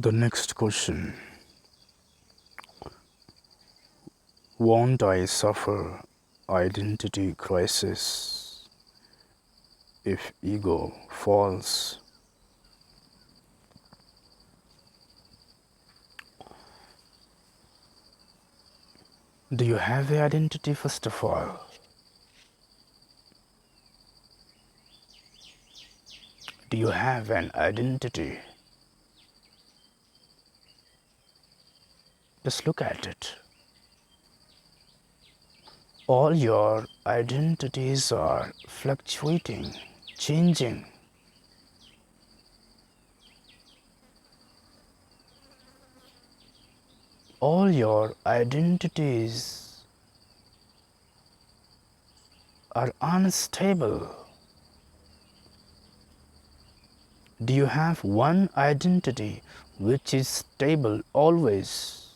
The next question. Won't I suffer identity crisis if ego falls? Do you have the identity first of all? Do you have an identity? Just look at it. All your identities are fluctuating, changing. All your identities are unstable. Do you have one identity which is stable always,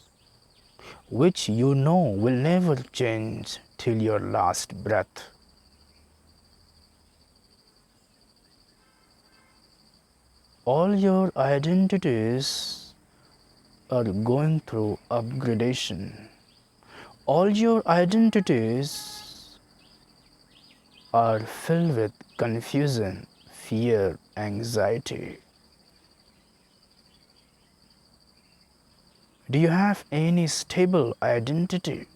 which you know will never change till your last breath? All your identities are going through upgradation. All your identities are filled with confusion, fear, anxiety. Do you have any stable identity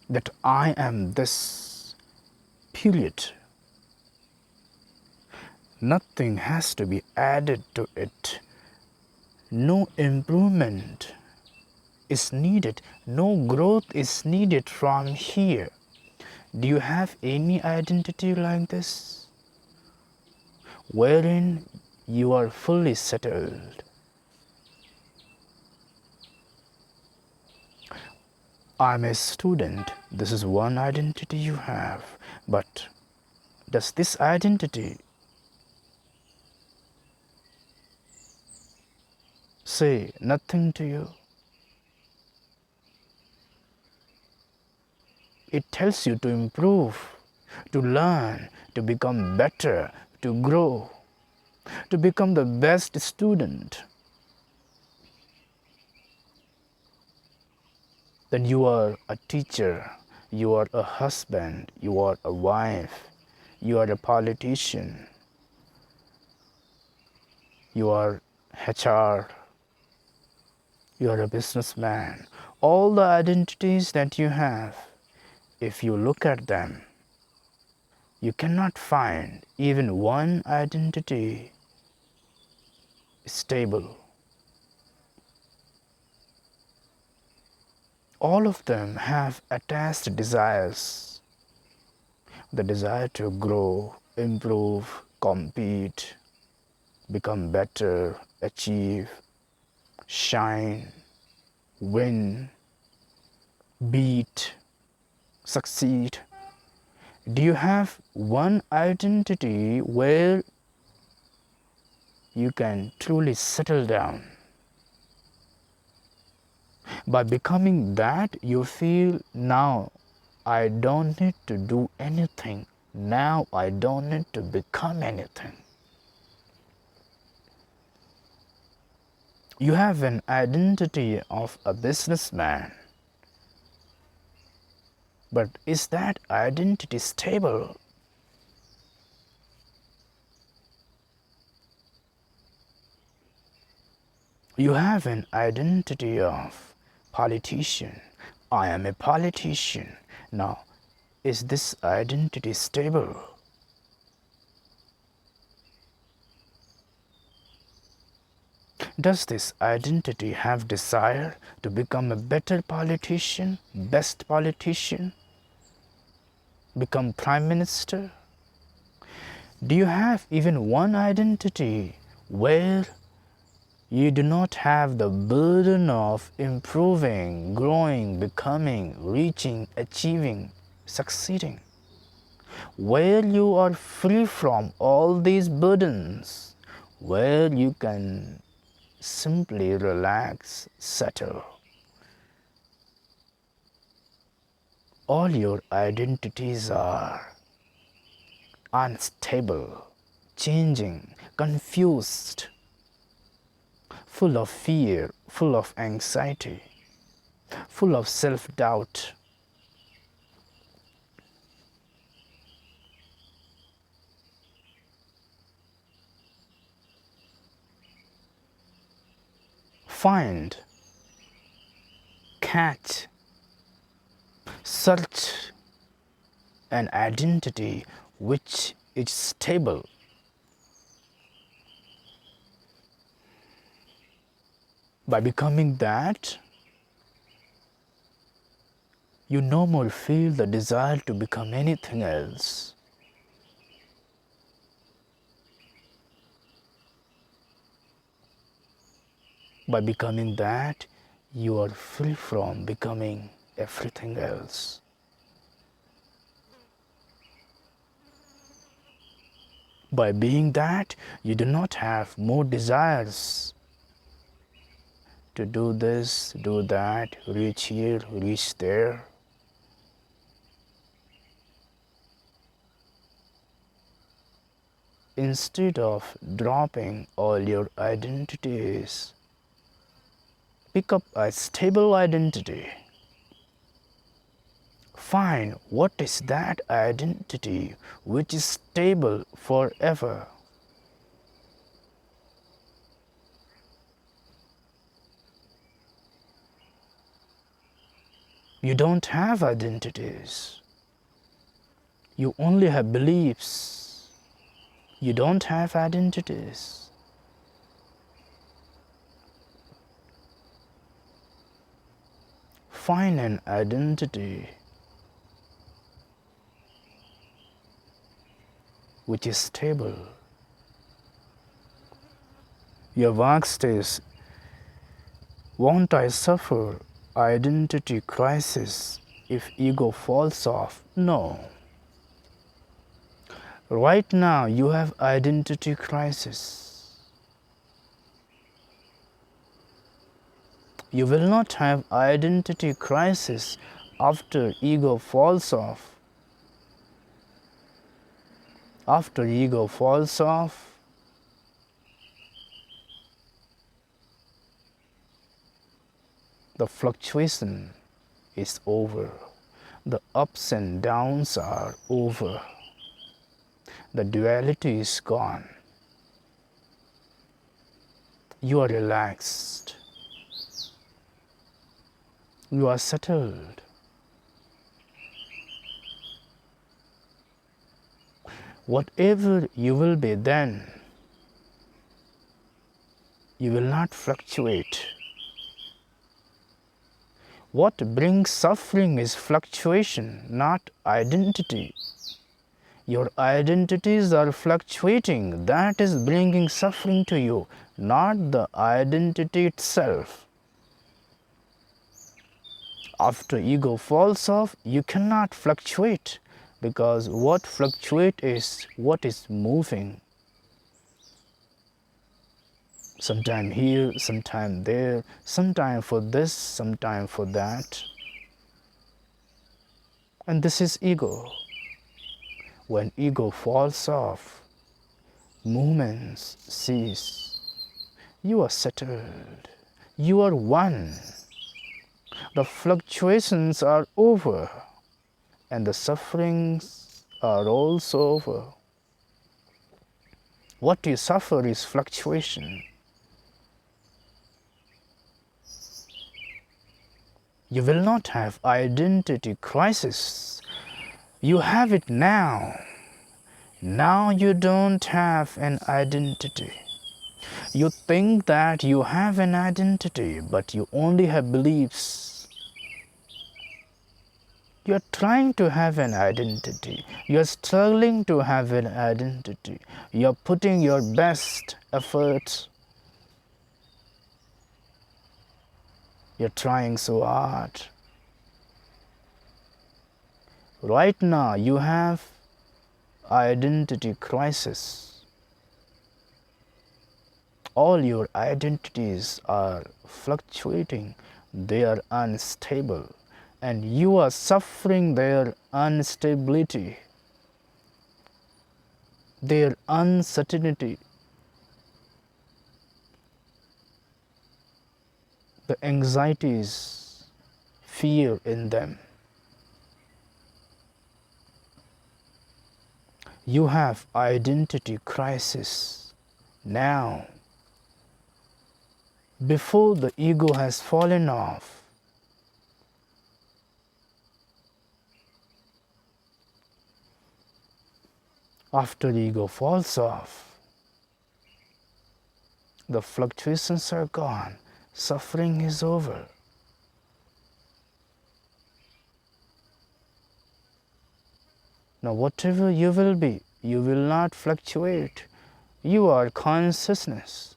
that I am this, period? Nothing has to be added to it. No improvement is needed. No growth is needed from here. Do you have any identity like this, wherein you are fully settled? I'm a student. This is one identity you have. But does this identity say nothing to you? It tells you to improve, to learn, to become better, to grow, to become the best student. Then you are a teacher, you are a husband, you are a wife, you are a politician, you are HR, you are a businessman. All the identities that you have, if you look at them, you cannot find even one identity stable. All of them have attached desires. The desire to grow, improve, compete, become better, achieve, shine, win, beat, succeed. Do you have one identity where you can truly settle down? By becoming that, you feel, now I don't need to do anything. Now I don't need to become anything. You have an identity of a businessman. But is that identity stable? You have an identity of politician. I am a politician. Now, is this identity stable? Does this identity have desire to become a better politician, best politician, become prime minister? Do you have even one identity where you do not have the burden of improving, growing, becoming, reaching, achieving, succeeding? Where you are free from all these burdens, where you can simply relax, settle. All your identities are unstable, changing, confused. full of fear, full of anxiety, full of self-doubt. Find, catch, search an identity which is stable. By becoming that, you no more feel the desire to become anything else. By becoming that, you are free from becoming everything else. By being that, you do not have more desires to do this, do that, reach here, reach there. Instead of dropping all your identities, pick up a stable identity. Find what is that identity which is stable forever. You don't have identities. You only have beliefs. You don't have identities. Find an identity which is stable. Your work stays, won't I suffer identity crisis if ego falls off? No. Right now you have identity crisis. You will not have identity crisis after ego falls off. After ego falls off, the fluctuation is over. The ups and downs are over. The duality is gone. You are relaxed. You are settled. Whatever you will be then, you will not fluctuate. What brings suffering is fluctuation, not identity. Your identities are fluctuating. That is bringing suffering to you, not the identity itself. After ego falls off, you cannot fluctuate, because what fluctuates is what is moving. Sometime here, sometime there, sometime for this, sometime for that. And this is ego. When ego falls off, movements cease. You are settled. You are one. The fluctuations are over, and the sufferings are also over. What you suffer is fluctuation. You will not have identity crisis. You have it now. Now you don't have an identity. You think that you have an identity, but you only have beliefs. You are trying to have an identity. You are struggling to have an identity. You are putting your best efforts. You are trying so hard. Right now you have identity crisis. All your identities are fluctuating. They are unstable. And you are suffering their instability, their uncertainty. the anxieties, fear in them. You have identity crisis now, before the ego has fallen off. After the ego falls off, the fluctuations are gone, suffering is over. Now whatever you will be, you will not fluctuate. You are consciousness.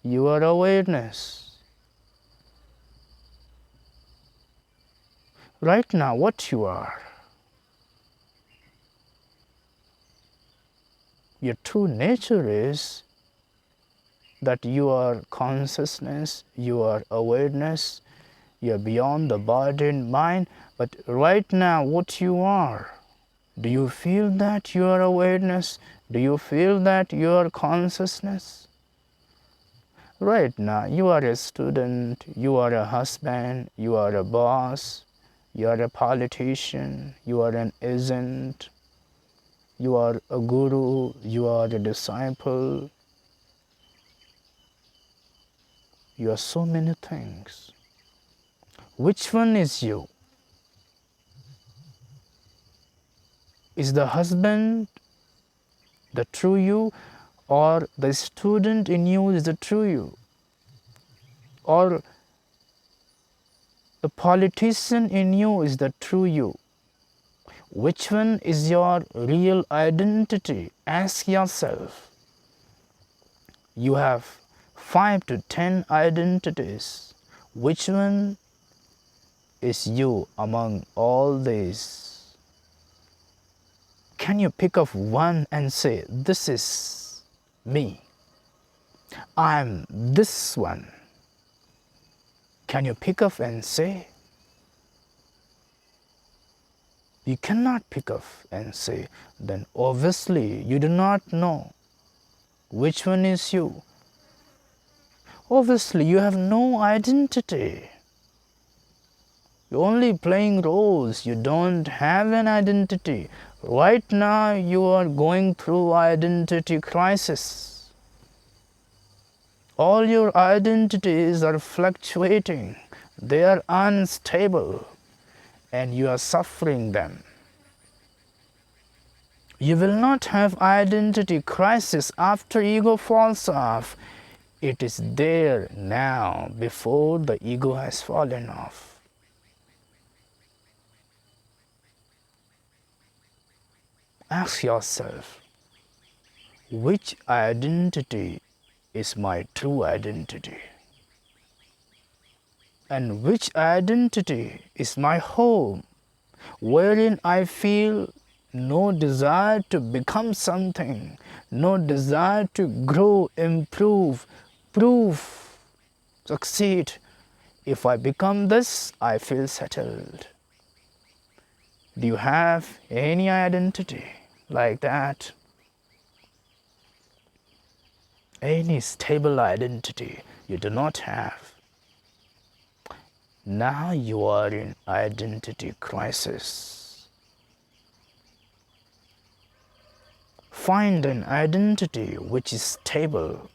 You are awareness. Right now, what you are, your true nature is that you are consciousness, you are awareness, you are beyond the body and mind. But right now, what you are, do you feel that you are awareness? Do you feel that you are consciousness? Right now, you are a student, you are a husband, you are a boss, you are a politician, you are an agent, you are a guru, you are a disciple. You are so many things. Which one is you? Is the husband the true you, or the student in you is the true you? Or the politician in you is the true you? Which one is your real identity? Ask yourself. You have 5 to 10 identities. Which one is you among all these? Can you pick up one and say, this is me? I'm this one. Can you pick up and say? You cannot pick up and say, then obviously you do not know which one is you. Obviously you have no identity. You're only playing roles. You don't have an identity. Right now you are going through identity crisis. All your identities are fluctuating. They are unstable and you are suffering them. You will not have identity crisis after ego falls off. It is there now before the ego has fallen off. Ask yourself, which identity is my true identity? And which identity is my home, wherein I feel no desire to become something, no desire to grow, improve, prove, succeed. If I become this, I feel settled. Do you have any identity like that? Any stable identity you do not have. Now you are in identity crisis. Find an identity which is stable,